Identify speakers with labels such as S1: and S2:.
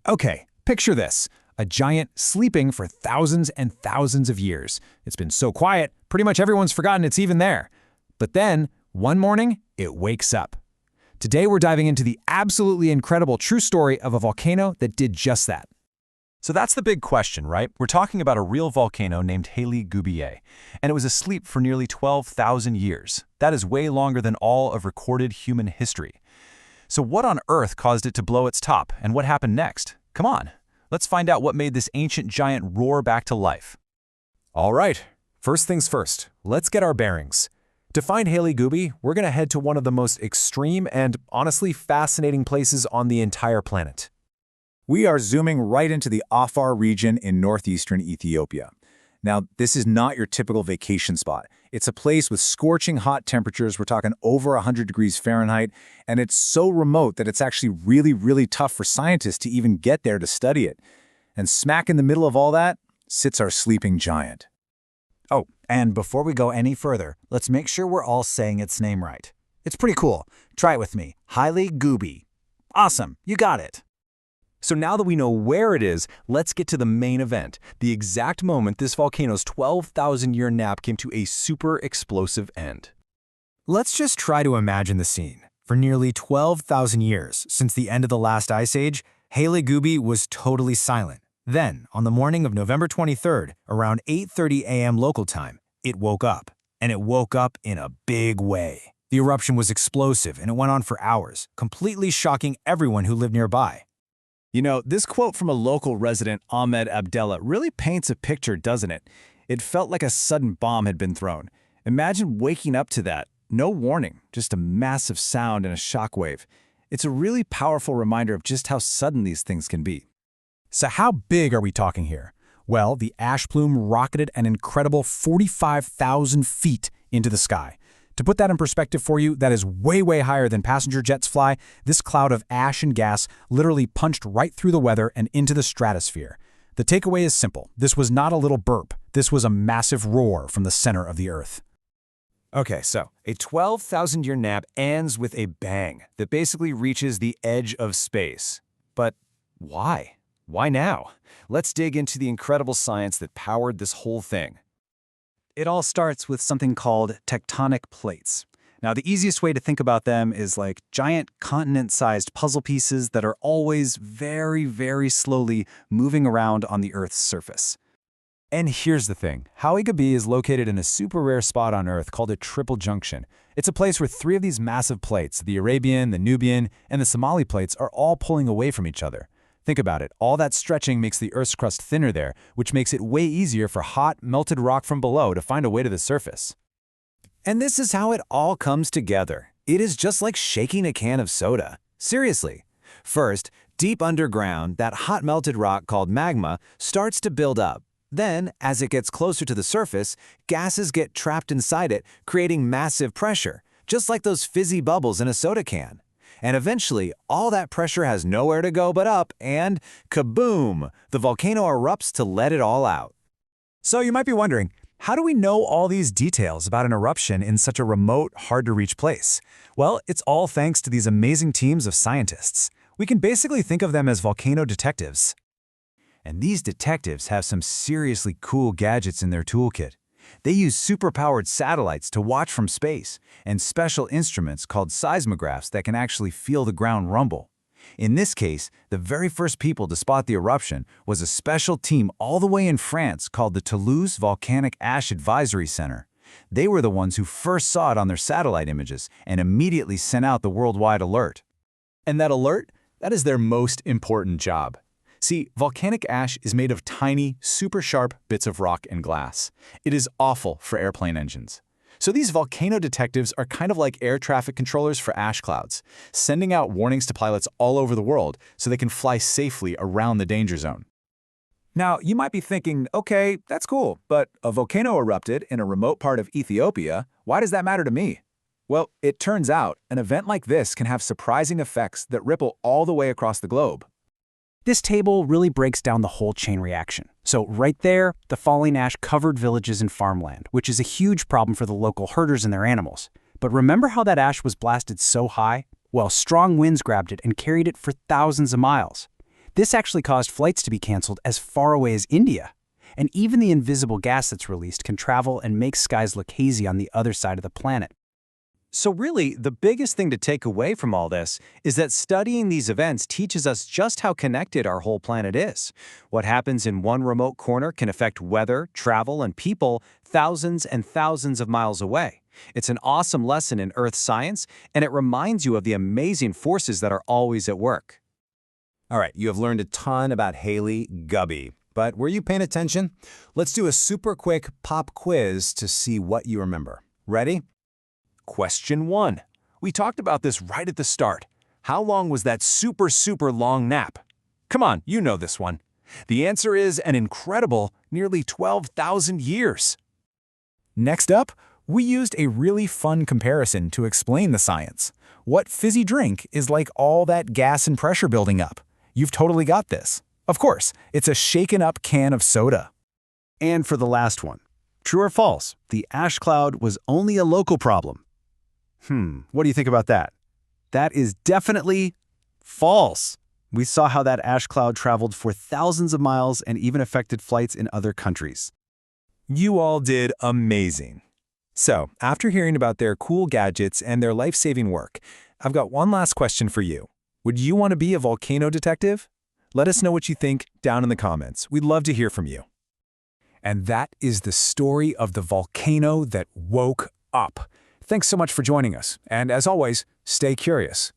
S1: Okay, picture this. A giant sleeping for thousands and thousands of years. It's been so quiet, pretty much everyone's forgotten it's even there. But then, one morning, it wakes up. Today we're diving into the absolutely incredible true story of a volcano that did just that.
S2: So that's the big question, right? We're talking about a real volcano named Hayli Gubbi, and it was asleep for nearly 12,000 years. That is way longer than all of recorded human history. So what on earth caused it to blow its top, and what happened next? Come on, let's find out what made this ancient giant roar back to life.
S1: All right, first things first, let's get our bearings. To find Hayli Gubbi, we're going to head to one of the most extreme and honestly fascinating places on the entire planet.
S3: We are zooming right into the Afar region in northeastern Ethiopia. Now, this is not your typical vacation spot. It's a place with scorching hot temperatures. We're talking over 100 degrees Fahrenheit, and it's so remote that it's actually really tough for scientists to even get there to study it. And smack in the middle of all that sits our sleeping giant.
S4: Oh, and before we go any further, let's make sure we're all saying its name right. It's pretty cool. Try it with me. Hayli Gubbi. Awesome, you got it.
S2: So now that we know where it is, let's get to the main event, the exact moment this volcano's 12,000-year nap came to a super explosive end.
S1: Let's just try to imagine the scene. For nearly 12,000 years, since the end of the last ice age, Hayli Gubbi was totally silent. Then, on the morning of November 23rd, around 8:30 a.m. local time, it woke up. And it woke up in a big way. The eruption was explosive and it went on for hours, completely shocking everyone who lived nearby.
S5: You know, this quote from a local resident, Ahmed Abdella, really paints a picture, doesn't it? It felt like a sudden bomb had been thrown. Imagine waking up to that. No warning, just a massive sound and a shockwave. It's a really powerful reminder of just how sudden these things can be.
S1: So how big are we talking here? Well, the ash plume rocketed an incredible 45,000 feet into the sky. To put that in perspective for you, that is way higher than passenger jets fly. This cloud of ash and gas literally punched right through the weather and into the stratosphere. The takeaway is simple. This was not a little burp. This was a massive roar from the center of the Earth.
S2: Okay, so a 12,000-year nap ends with a bang that basically reaches the edge of space. But why? Why now? Let's dig into the incredible science that powered this whole thing.
S4: It all starts with something called tectonic plates. Now, the easiest way to think about them is like giant continent-sized puzzle pieces that are always very slowly moving around on the Earth's surface.
S2: And here's the thing. Hayli Gubbi is located in a super rare spot on Earth called a triple junction. It's a place where three of these massive plates, the Arabian, the Nubian, and the Somali plates, are all pulling away from each other. Think about it. All that stretching makes the Earth's crust thinner there, which makes it way easier for hot, melted rock from below to find a way to the surface.
S5: And this is how it all comes together. It is just like shaking a can of soda. Seriously. First, deep underground, that hot melted rock called magma starts to build up. Then, as it gets closer to the surface, gases get trapped inside it, creating massive pressure, just like those fizzy bubbles in a soda can. And eventually, all that pressure has nowhere to go but up, and kaboom! The volcano erupts to let it all out.
S1: So you might be wondering, how do we know all these details about an eruption in such a remote, hard-to-reach place? Well, it's all thanks to these amazing teams of scientists. We can basically think of them as volcano detectives.
S2: And these detectives have some seriously cool gadgets in their toolkit. They use super-powered satellites to watch from space and special instruments called seismographs that can actually feel the ground rumble. In this case, the very first people to spot the eruption was a special team all the way in France called the Toulouse Volcanic Ash Advisory Center. They were the ones who first saw it on their satellite images and immediately sent out the worldwide alert.
S5: And that alert? That is their most important job. See, volcanic ash is made of tiny, super sharp bits of rock and glass. It is awful for airplane engines. So these volcano detectives are kind of like air traffic controllers for ash clouds, sending out warnings to pilots all over the world so they can fly safely around the danger zone.
S3: Now, you might be thinking, okay, that's cool, but a volcano erupted in a remote part of Ethiopia. Why does that matter to me? Well, it turns out an event like this can have surprising effects that ripple all the way across the globe.
S4: This table really breaks down the whole chain reaction. So right there, the falling ash covered villages and farmland, which is a huge problem for the local herders and their animals. But remember how that ash was blasted so high? Well, strong winds grabbed it and carried it for thousands of miles. This actually caused flights to be canceled as far away as India. And even the invisible gas that's released can travel and make skies look hazy on the other side of the planet.
S5: So really, the biggest thing to take away from all this is that studying these events teaches us just how connected our whole planet is. What happens in one remote corner can affect weather, travel, and people thousands and thousands of miles away. It's an awesome lesson in Earth science, and it reminds you of the amazing forces that are always at work.
S2: All right, you have learned a ton about Hayli Gubbi, but were you paying attention? Let's do a super quick pop quiz to see what you remember. Ready? Question 1. We talked about this right at the start. How long was that super long nap? Come on, you know this one. The answer is an incredible nearly 12,000 years.
S1: Next up, we used a really fun comparison to explain the science. What fizzy drink is like all that gas and pressure building up? You've totally got this. Of course, it's a shaken-up can of soda.
S4: And for the last one, true or false, the ash cloud was only a local problem? What do you think about that? That is definitely false. We saw how that ash cloud traveled for thousands of miles and even affected flights in other countries.
S1: You all did amazing. So, after hearing about their cool gadgets and their life-saving work, I've got one last question for you. Would you want to be a volcano detective? Let us know what you think down in the comments. We'd love to hear from you. And that is the story of the volcano that woke up. Thanks so much for joining us, and as always, stay curious.